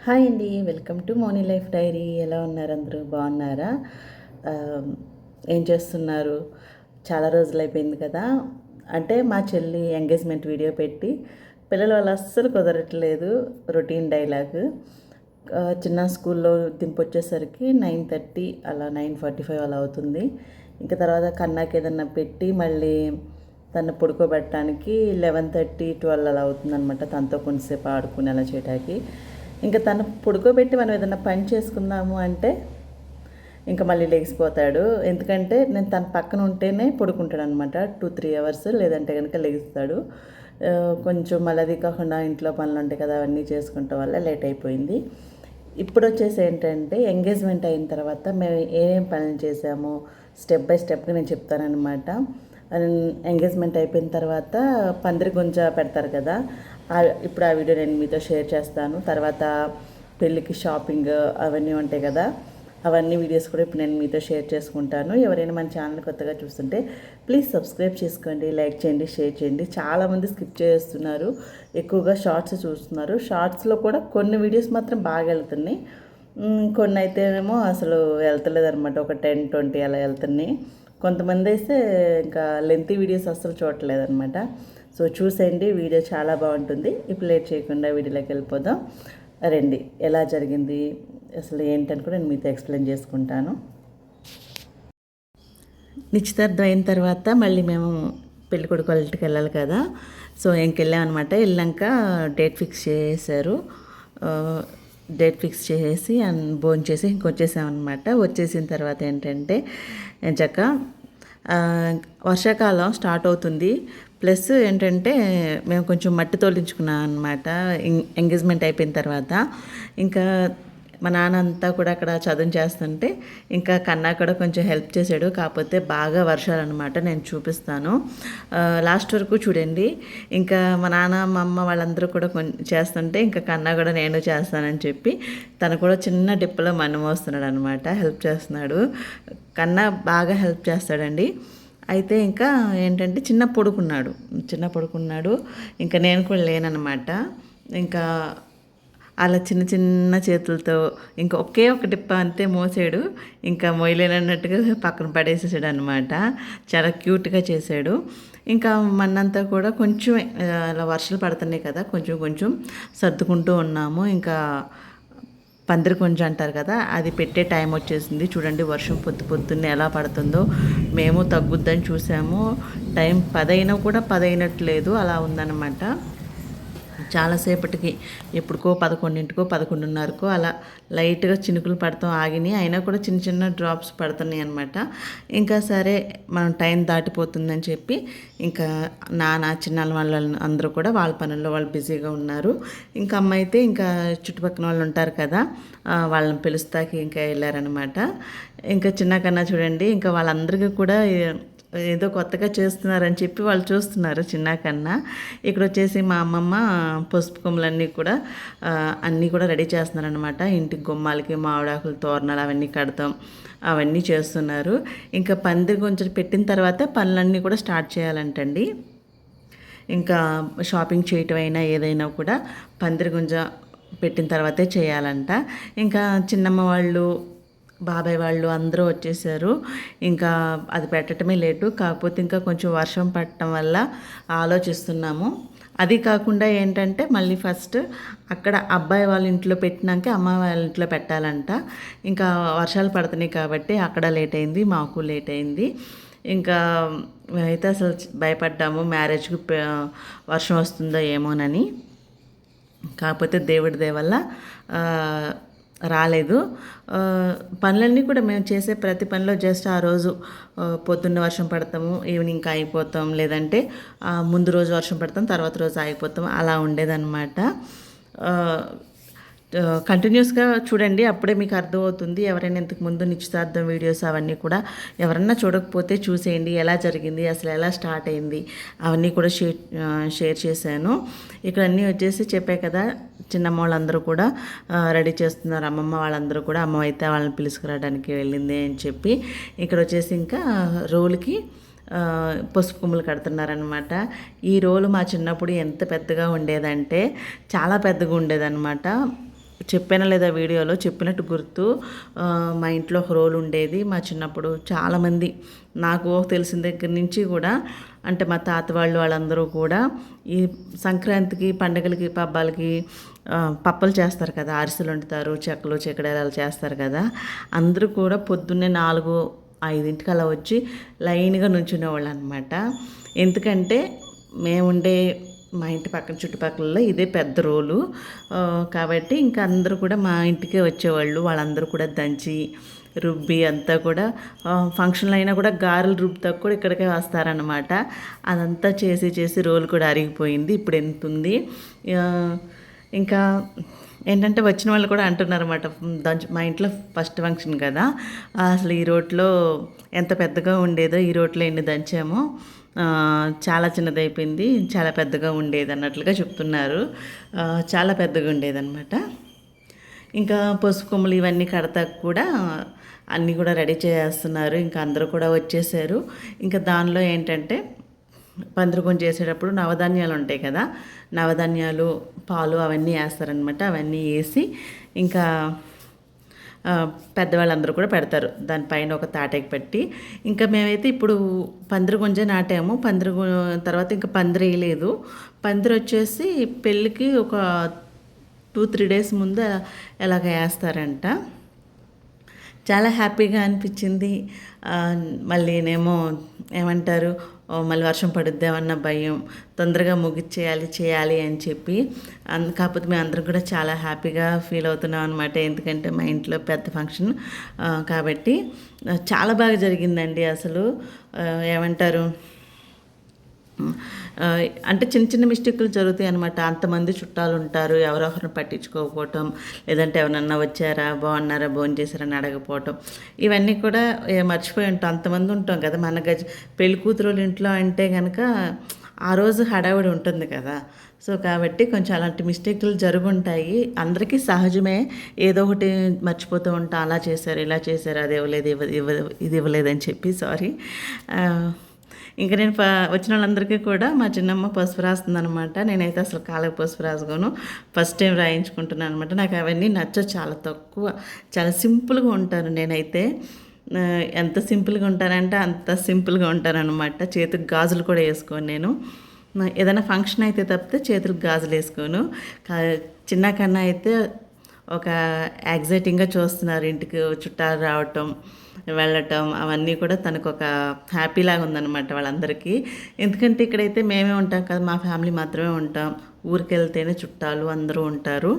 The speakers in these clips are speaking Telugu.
హాయ్ అండి. Welcome to Moni life diary. ఎలా ఉన్నారు అందరూ? బాగున్నారా? ఏం చేస్తున్నారు? చాలా రోజులైపోయింది కదా. అంటే మా చెల్లి ఎంగేజ్మెంట్ వీడియో పెట్టి పిల్లల వల్ల అస్సలు కుదరట్లేదు. Routine dialogue. చిన్న స్కూల్లో దింపొచ్చేసరికి 9:30 అలా 9:45 అలా అవుతుంది. ఇంకా తర్వాత కన్నాకి ఏదన్నా పెట్టి మళ్ళీ తను పడుకోబెట్టడానికి 11:30 12 అలా అవుతుందన్నమాట. తనతో కొంచెంసేపు ఆడుకుని అలా చేయడానికి. ఇంకా తను పడుకోబెట్టి మనం ఏదైనా పని చేసుకుందాము అంటే ఇంకా మళ్ళీ లెగిసిపోతాడు. ఎందుకంటే నేను తన పక్కన ఉంటేనే పడుకుంటాడు అనమాట. 2-3 అవర్స్, లేదంటే కనుక లెగిస్తాడు. కొంచెం మళ్ళీ అది కాకుండా ఇంట్లో పనులు ఉంటాయి కదా, అవన్నీ చేసుకుంటాం వల్ల లేట్ అయిపోయింది. ఇప్పుడు వచ్చేసి ఏంటంటే ఎంగేజ్మెంట్ అయిన తర్వాత మేము ఏమేం పనులు చేసామో స్టెప్ బై స్టెప్గా నేను చెప్తానమాట. ఎంగేజ్మెంట్ అయిపోయిన తర్వాత పందిరి గుంజ పెడతారు కదా, ఇప్పుడు ఆ వీడియో నేను మీతో షేర్ చేస్తాను. తర్వాత పెళ్ళికి షాపింగ్ అవన్నీ ఉంటాయి కదా, అవన్నీ వీడియోస్ కూడా ఇప్పుడు నేను మీతో షేర్ చేసుకుంటాను. ఎవరైనా మన ఛానల్ కొత్తగా చూస్తుంటే ప్లీజ్ సబ్స్క్రైబ్ చేసుకోండి, లైక్ చేయండి, షేర్ చేయండి. చాలామంది స్కిప్ చేస్తున్నారు, ఎక్కువగా షార్ట్స్ చూస్తున్నారు. షార్ట్స్లో కూడా కొన్ని వీడియోస్ మాత్రం బాగా వెళ్తున్నాయి, కొన్ని అయితేనేమో అసలు వెళ్తలేదు అనమాట. ఒక 10-20 అలా వెళ్తున్నాయి. కొంతమంది అయితే ఇంకా లెంతీ వీడియోస్ అస్సలు చూడట్లేదు అనమాట. సో చూసేయండి, వీడియో చాలా బాగుంటుంది. ఇప్పుడు లేట్ చేయకుండా వీడియోలోకి వెళ్ళిపోదాం రండి. ఎలా జరిగింది అసలు ఏంటని కూడా నేను మీతో ఎక్స్ప్లెయిన్ చేసుకుంటాను. నిశ్చితార్థం అయిన తర్వాత మళ్ళీ మేము పెళ్ళికొడుకు వాళ్ళ ఇంటికి వెళ్ళాలి కదా. సో ఇంకెళ్ళామన్నమాట. వెళ్ళాక డేట్ ఫిక్స్ చేశారు. డేట్ ఫిక్స్ చేసేసి భోజనం చేసి ఇంకొచ్చేసామన్నమాట. వచ్చేసిన తర్వాత ఏంటంటే చక్క వర్షాకాలం స్టార్ట్ అవుతుంది. ప్లస్ ఏంటంటే మేము కొంచెం మట్టి తోలించుకున్నాం అనమాట ఎంగేజ్మెంట్ అయిపోయిన తర్వాత. ఇంకా మా నాన్న అంతా కూడా అక్కడ చదువు చేస్తుంటే ఇంకా కన్నా కూడా కొంచెం హెల్ప్ చేశాడు. కాకపోతే బాగా వర్షాలు అనమాట. నేను చూపిస్తాను, లాస్ట్ వరకు చూడండి. ఇంకా మా నాన్న మా అమ్మ వాళ్ళందరూ కూడా చేస్తుంటే ఇంకా కన్నా కూడా నేను చేస్తానని చెప్పి తను కూడా చిన్న డిప్పలో మన్ను మోస్తున్నాడు అనమాట. హెల్ప్ చేస్తున్నాడు. కన్నా బాగా హెల్ప్ చేస్తాడండి. అయితే ఇంకా ఏంటంటే చిన్న పడుకున్నాడు. ఇంకా నేను కూడా లేననమాట. ఇంకా అలా చిన్న చిన్న చేతులతో ఇంకా ఒకే ఒక డిప్ప అంతే మోసాడు. ఇంకా మొయ్యలేనన్నట్టుగా పక్కన పడేసేసాడు అనమాట. చాలా క్యూట్గా చేశాడు. ఇంకా మన్నంతా కూడా కొంచెం అలా వర్షాలు పడుతున్నాయి కదా, కొంచెం కొంచెం సర్దుకుంటూ ఉన్నాము. ఇంకా పందిరి కొంచెం అంటారు కదా, అది పెట్టే టైం వచ్చేసింది. చూడండి వర్షం పొద్దున్నే ఎలా పడుతుందో. మేము తగ్గుద్దని చూసాము. టైం 10 అయినా కూడా 10 అయినట్లేదు, అలా ఉందన్నమాట. చాలాసేపటికి ఎప్పుడుకో 11కో 11:30కో అలా లైట్గా చినుకులు పడతాం ఆగినాయి. అయినా కూడా చిన్న చిన్న డ్రాప్స్ పడుతున్నాయి అనమాట. ఇంకా సరే మనం టైం దాటిపోతుందని చెప్పి ఇంకా చిన్న వాళ్ళ అందరూ కూడా వాళ్ళ పనుల్లో వాళ్ళు బిజీగా ఉన్నారు. ఇంకా అమ్మ అయితే ఇంకా చుట్టుపక్కల వాళ్ళు ఉంటారు కదా, వాళ్ళని పిలుస్తాకి ఇంకా వెళ్ళారనమాట. ఇంకా చిన్న కన్నా చూడండి, ఇంకా వాళ్ళందరికీ కూడా ఏదో కొత్తగా చేస్తున్నారని చెప్పి వాళ్ళు చూస్తున్నారు చిన్న కన్నా. ఇక్కడ వచ్చేసి మా అమ్మమ్మ పసుపు కొమ్మలన్నీ కూడా అన్నీ కూడా రెడీ చేస్తున్నారనమాట. ఇంటికి గుమ్మాలకి మామిడాకులు తోరణాలు అవన్నీ కడతాం, అవన్నీ చేస్తున్నారు. ఇంకా పందిరి కొంచెం పెట్టిన తర్వాత పనులన్నీ కూడా స్టార్ట్ చేయాలంటండి. ఇంకా షాపింగ్ చేయటం అయినా ఏదైనా కూడా పందిరి గుంజ పెట్టిన తర్వాతే చేయాలంట. ఇంకా చిన్నమ్మ వాళ్ళు బాబాయ్ వాళ్ళు అందరూ వచ్చేసారు. ఇంకా అది పెట్టడమే లేటు. కాకపోతే ఇంకా కొంచెం వర్షం పడటం వల్ల ఆలోచిస్తున్నాము. అది కాకుండా ఏంటంటే మళ్ళీ ఫస్ట్ అక్కడ అబ్బాయి వాళ్ళ ఇంట్లో పెట్టినాక అమ్మాయి వాళ్ళ ఇంట్లో పెట్టాలంట. ఇంకా వర్షాలు పడుతున్నాయి కాబట్టి అక్కడ లేట్ అయింది, మాకు లేట్ అయింది. ఇంకా మేమైతే అసలు భయపడ్డాము మ్యారేజ్కి వర్షం వస్తుందో ఏమోనని. కాకపోతే దేవుడి దయ వల్ల రాలేదు. పనులన్నీ కూడా మేము చేసే ప్రతి పనిలో జస్ట్ ఆ రోజు పొద్దున్న వర్షం పడతాము, ఈవినింగ్కి ఆగిపోతాం, లేదంటే ముందు రోజు వర్షం పడతాం, తర్వాత రోజు ఆగిపోతాం, అలా ఉండేదన్నమాట. కంటిన్యూస్గా చూడండి, అప్పుడే మీకు అర్థమవుతుంది. ఎవరైనా ఇంతకు ముందు నిశ్చితార్థం వీడియోస్ అవన్నీ కూడా ఎవరన్నా చూడకపోతే చూసేయండి, ఎలా జరిగింది, అసలు ఎలా స్టార్ట్ అయింది, అవన్నీ కూడా షేర్ చేశాను. ఇక్కడ అన్నీ వచ్చేసి చెప్పే కదా, చిన్నమ్మ వాళ్ళందరూ కూడా రెడీ చేస్తున్నారు. అమ్మమ్మ వాళ్ళందరూ కూడా, అమ్మ అయితే వాళ్ళని పిలుచుకురావడానికి వెళ్ళింది అని చెప్పి ఇక్కడ వచ్చేసి ఇంకా రోలుకి పసుపు కొమ్ములు కడుతున్నారనమాట. ఈ రోలు మా చిన్నప్పుడు ఎంత పెద్దగా ఉండేదంటే చాలా పెద్దగా ఉండేదన్నమాట. చెప్పానా లేదా వీడియోలో, చెప్పినట్టు గుర్తు. మా ఇంట్లో ఒక రోల్ ఉండేది మా చిన్నప్పుడు. చాలామంది నాకు తెలిసిన దగ్గర నుంచి కూడా, అంటే మా తాత వాళ్ళందరూ కూడా ఈ సంక్రాంతికి, పండగలకి, పబ్బాలకి పప్పలు చేస్తారు కదా, అరిసెలు వండుతారు, చెక్కలు చెక్కడేలాలు చేస్తారు కదా. అందరూ కూడా పొద్దున్నే 4, 5 అలా వచ్చి లైన్గా నుంచునేవాళ్ళు అనమాట. ఎందుకంటే మేముండే మా ఇంటి పక్కన చుట్టుపక్కల ఇదే పెద్ద రోలు. కాబట్టి ఇంకా అందరూ కూడా మా ఇంటికే వచ్చేవాళ్ళు. వాళ్ళందరూ కూడా దంచి రుబ్బి అంతా కూడా ఫంక్షన్లు అయినా కూడా గారెలు రుబ్బుతా కూడా ఇక్కడికే వస్తారనమాట. అదంతా చేసి చేసి రోలు కూడా అరిగిపోయింది. ఇప్పుడు ఎంత ఉంది. ఇంకా ఏంటంటే వచ్చిన వాళ్ళు కూడా అంటున్నారన్నమాట, మా ఇంట్లో ఫస్ట్ ఫంక్షన్ కదా, అసలు ఈ రోట్లో ఎంత పెద్దగా ఉండేదో, ఈ రోట్లో ఎన్ని దంచామో, చాలా చిన్నదైపోయింది, చాలా పెద్దగా ఉండేది అన్నట్లుగా చెప్తున్నారు. చాలా పెద్దగా ఉండేదన్నమాట. ఇంకా పసుపు కొమ్ములు ఇవన్నీ కడతా కూడా అన్నీ కూడా రెడీ చేస్తున్నారు. ఇంకా అందరూ కూడా వచ్చేసారు. ఇంకా దానిలో ఏంటంటే పందిరికొంచ చేసేటప్పుడు నవధాన్యాలు ఉంటాయి కదా, నవధాన్యాలు, పాలు అవన్నీ వేస్తారనమాట. అవన్నీ వేసి ఇంకా పెద్దవాళ్ళందరూ కూడా పెడతారు. దానిపైన ఒక తాటకి పెట్టి, ఇంకా మేమైతే ఇప్పుడు పందిరి గుంజ నాటాము. తర్వాత ఇంకా పందిరి వేయలేదు. పందిరి వచ్చేసి పెళ్ళికి ఒక 2-3 డేస్ ముందు ఎలాగ వేస్తారంట. చాలా హ్యాపీగా అనిపించింది. మళ్ళీనేమో ఏమంటారు, మళ్ళీ వర్షం పడుద్దామన్న భయం, తొందరగా చేయాలి అని చెప్పి. కాకపోతే మేము అందరం కూడా చాలా హ్యాపీగా ఫీల్ అవుతున్నాం అనమాట. ఎందుకంటే మా ఇంట్లో పెద్ద ఫంక్షన్ కాబట్టి చాలా బాగా జరిగిందండి. అసలు ఏమంటారు, అంటే చిన్న చిన్న మిస్టేక్లు జరుగుతాయి అనమాట. అంతమంది చుట్టాలు ఉంటారు, ఎవరొకరిని పట్టించుకోకపోవటం, లేదంటే ఎవరన్నా వచ్చారా, బాగున్నారా, భోజనం చేశారని అడగపోవటం, ఇవన్నీ కూడా మర్చిపోయి ఉంటాం. అంతమంది ఉంటాం కదా మన పెళ్లి కూతురు ఇంట్లో అంటే కనుక ఆ రోజు హడావిడి ఉంటుంది కదా. సో కాబట్టి కొంచెం అలాంటి మిస్టేక్లు జరుగుంటాయి. అందరికీ సహజమే, ఏదో ఒకటి మర్చిపోతూ ఉంటాం. అలా చేశారు, ఇలా చేశారు, అది ఇవ్వలేదు, ఇది ఇవ్వలేదని చెప్పి సారీ. ఇంకా నేను వచ్చిన వాళ్ళందరికీ కూడా మా చిన్నమ్మ పసుపు రాస్తుందనమాట. నేనైతే అసలు కాళ్ళకి పసుపు రాసుకోను, ఫస్ట్ టైం రాయించుకుంటున్నాను అనమాట. నాకు అవన్నీ చాలా తక్కువ, చాలా సింపుల్గా ఉంటాను నేనైతే. ఎంత సింపుల్గా ఉంటానంటే అంత సింపుల్గా ఉంటానన్నమాట. చేతికి గాజులు కూడా వేసుకోను నేను. ఏదైనా ఫంక్షన్ అయితే తప్పితే చేతులకు గాజులు వేసుకోను. చిన్న కన్నా అయితే ఒక ఎగ్జైటింగ్గా చూస్తున్నారు, ఇంటికి చుట్టాలు రావటం, వెళ్ళటం, అవన్నీ కూడా తనకు ఒక హ్యాపీలాగా ఉందన్నమాట వాళ్ళందరికీ. ఎందుకంటే ఇక్కడైతే మేమే ఉంటాం కదా, మా ఫ్యామిలీ మాత్రమే ఉంటాం. ఊరికి వెళ్తేనే చుట్టాలు అందరూ ఉంటారు.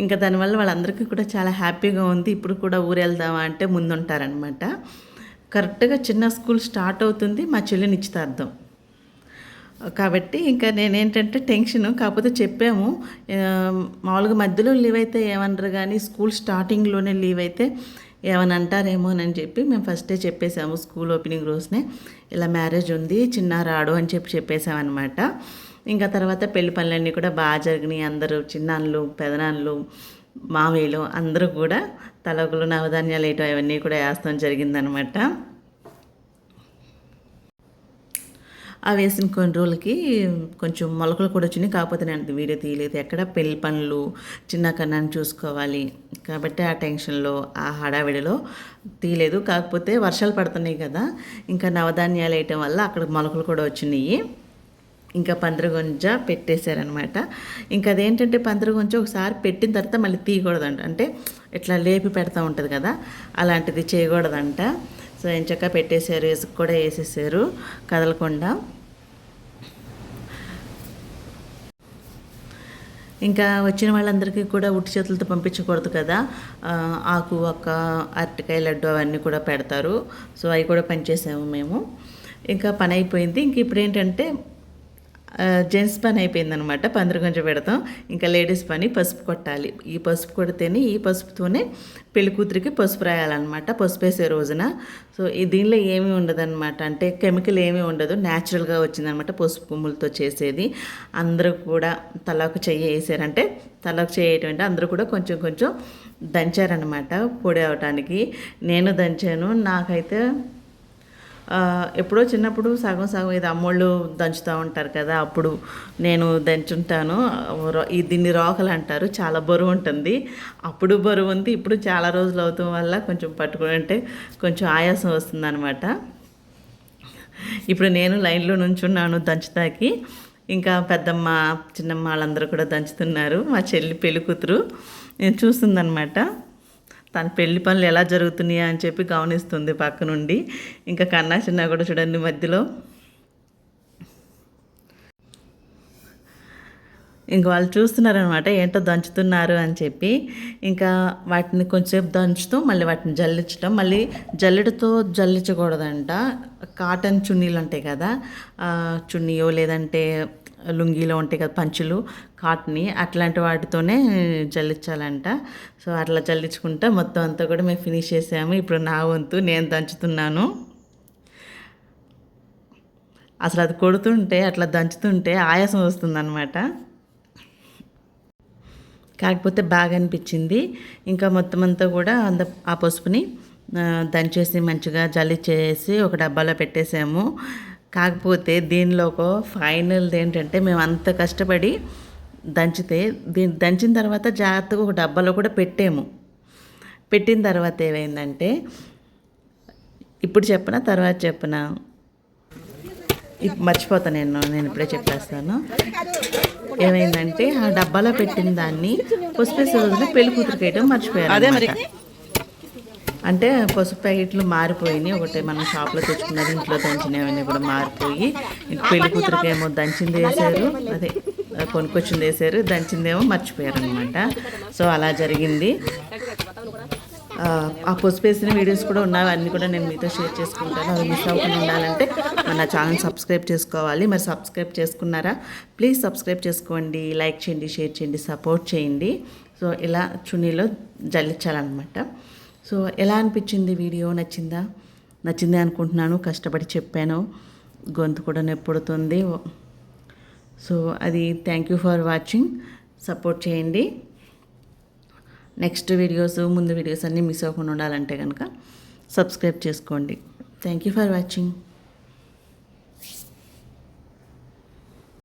ఇంకా దానివల్ల వాళ్ళందరికీ కూడా చాలా హ్యాపీగా ఉంది. ఇప్పుడు కూడా ఊరు వెళ్దామా అంటే ముందుంటారనమాట. కరెక్ట్గా చిన్న స్కూల్ స్టార్ట్ అవుతుంది, మా చెల్లి నిశ్చితార్థం. కాబట్టి ఇంకా నేనేంటంటే టెన్షను. కాకపోతే చెప్పాము, మామూలుగా మధ్యలో లీవ్ అయితే ఏమనరు, కానీ స్కూల్ స్టార్టింగ్లోనే లీవ్ అయితే ఏమని అంటారేమోనని చెప్పి మేము ఫస్టే చెప్పేసాము. స్కూల్ ఓపెనింగ్ రోజునే ఇలా మ్యారేజ్ ఉంది, చిన్న రాడు అని చెప్పేసామన్నమాట. ఇంకా తర్వాత పెళ్లి పనులన్నీ కూడా బాగా జరిగినాయి. అందరూ చిన్నాన్నలు, పెదనాన్నలు, మామయ్యలు అందరూ కూడా తలొకలు నవధాన్యాలు వేయటం అవన్నీ కూడా వేస్తాం జరిగిందనమాట. ఆ వేసిన కొన్ని రోజులకి కొంచెం మొలకలు కూడా వచ్చినాయి. కాకపోతే నేను వీడియో తీయలేదు. ఎక్కడ పెళ్లి పనులు, చిన్న కన్నాన్ని చూసుకోవాలి కాబట్టి ఆ టెన్షన్లో, ఆ హడావిడిలో తీయలేదు. కాకపోతే వర్షాలు పడుతున్నాయి కదా, ఇంకా నవధాన్యాలు వేయటం వల్ల అక్కడ మొలకలు కూడా వచ్చినాయి. ఇంకా పందిరిగుంజ పెట్టేశారనమాట. ఇంకా అదేంటంటే పందిరిగుంజ ఒకసారి పెట్టిన తర్వాత మళ్ళీ తీయకూడదంట. అంటే ఇట్లా లేపి పెడతా ఉంటుంది కదా, అలాంటిది చేయకూడదంట. సో ఎంచక్క పెట్టేశారు, ఇసుక కూడా వేసేసారు కదలకుండా. ఇంకా వచ్చిన వాళ్ళందరికీ కూడా ఉట్టి చేతులతో పంపించకూడదు కదా, ఆకు, ఒక్క, అరటికాయ, లడ్డు అవన్నీ కూడా పెడతారు. సో అవి కూడా పనిచేసాము మేము. ఇంకా పని అయిపోయింది. ఇంక ఇప్పుడు ఏంటంటే జెంట్స్ పని అయిపోయిందనమాట. పందిరిగుంజ పెడతాం. ఇంకా లేడీస్ పని పసుపు కొట్టాలి. ఈ పసుపు కొడితేనే, ఈ పసుపుతోనే పెళ్లి కూతురికి పసుపు రాయాలన్నమాట, పసుపు వేసే రోజున. సో దీనిలో ఏమీ ఉండదన్నమాట, అంటే కెమికల్ ఏమీ ఉండదు, న్యాచురల్గా వచ్చిందనమాట పసుపు కొమ్ములతో చేసేది. అందరూ కూడా తలకు చెయ్యి వేసారంటే, తలకు చేయటం అంటే అందరూ కూడా కొంచెం కొంచెం దంచారనమాట పొడి అవటానికి. నేను దంచాను. నాకైతే ఎప్పుడో చిన్నప్పుడు సగం సగం ఇది అమ్మోళ్ళు దంచుతూ ఉంటారు కదా, అప్పుడు నేను దంచుంటాను. దీన్ని రోకలు అంటారు, చాలా బరువు ఉంటుంది. అప్పుడు బరువు ఉంది, ఇప్పుడు చాలా రోజులు అవుతాం వల్ల కొంచెం పట్టుకుంటే కొంచెం ఆయాసం వస్తుందన్నమాట. ఇప్పుడు నేను లైన్లో నుంచున్నాను దంచుతాకి, ఇంకా పెద్దమ్మ చిన్నమ్మ వాళ్ళందరూ కూడా దంచుతున్నారు. మా చెల్లి పెళ్లి కూతురు నేను చూస్తుందన్నమాట. తన పెళ్లి పనులు ఎలా జరుగుతున్నాయా అని చెప్పి గమనిస్తుంది పక్క నుండి. ఇంకా కన్నా చిన్న కూడా చూడండి మధ్యలో. ఇంక వాళ్ళు చూస్తున్నారనమాట ఏంటో దంచుతున్నారు అని చెప్పి. ఇంకా వాటిని కొంచెంసేపు దంచుతూ మళ్ళీ వాటిని జల్లించడం, మళ్ళీ జల్లెడతో జల్లించకూడదంట. కాటన్ చున్నీలు ఉంటాయి కదా, చున్నీయో లేదంటే లుంగీలో ఉంటాయి కదా పంచులు కాటని, అట్లాంటి వాటితోనే జల్లించాలంట. సో అట్లా జల్లించుకుంటా మొత్తం అంతా కూడా మేము ఫినిష్ చేసాము. ఇప్పుడు నా వంతు నేను దంచుతున్నాను. అసలు అది కొడుతుంటే అట్లా దంచుతుంటే ఆయాసం వస్తుందన్నమాట. కాకపోతే బాగా అనిపించింది. ఇంకా మొత్తం అంతా కూడా ఆ పసుపుని దంచేసి మంచిగా జల్లిచ్చేసి ఒక డబ్బాలో పెట్టేసాము. కాకపోతే దీనిలో ఒక ఫైనల్ది ఏంటంటే, మేము అంత కష్టపడి దీన్ని దంచిన తర్వాత జాగ్రత్తగా ఒక డబ్బాలో కూడా పెట్టాము. పెట్టిన తర్వాత ఏమైందంటే, ఇప్పుడు చెప్పనా తర్వాత చెప్పనా, మర్చిపోతాను నేను ఇప్పుడే చెప్పేస్తాను. ఏమైందంటే ఆ డబ్బాలో పెట్టిన దాన్ని పసుపేసే రోజున పెళ్లి కూతురికి వేయడం మర్చిపోయారు. అదే మరి అంటే పసుపు ప్యాకెట్లు మారిపోయినాయి. ఒకటి మనం షాప్లో తెచ్చుకున్నది, ఇంట్లో దంచినవన్నీ కూడా మారిపోయి, పెళ్లి కూతురికి ఏమో దంచింది వేసారు, అదే కొనుక్కొచ్చింది వేసారు, దంచిందేమో మర్చిపోయారు అనమాట. సో అలా జరిగింది. ఆ పసుపు వేసిన వీడియోస్ కూడా ఉన్నాయి, అన్నీ కూడా నేను మీతో షేర్ చేసుకుంటాను. అవి మిస్ అవ్వకుండా ఉండాలంటే మన ఛానల్ సబ్స్క్రైబ్ చేసుకోవాలి. మరి సబ్స్క్రైబ్ చేసుకున్నారా? ప్లీజ్ సబ్స్క్రైబ్ చేసుకోండి, లైక్ చేయండి, షేర్ చేయండి, సపోర్ట్ చేయండి. సో ఇలా చున్నీలో జల్లించాలన్నమాట. సో ఎలా అనిపించింది వీడియో? నచ్చింది అనుకుంటున్నాను. కష్టపడి చెప్పాను, గొంతు కూడా నొప్పుడుతుంది. సో అది thank you for watching. Support చేయండి. నెక్స్ట్ వీడియోస్, ముందు వీడియోస్ అన్నీ మిస్ అవ్వకుండా ఉండాలంటే కనుక సబ్స్క్రైబ్ చేసుకోండి. Thank you for watching.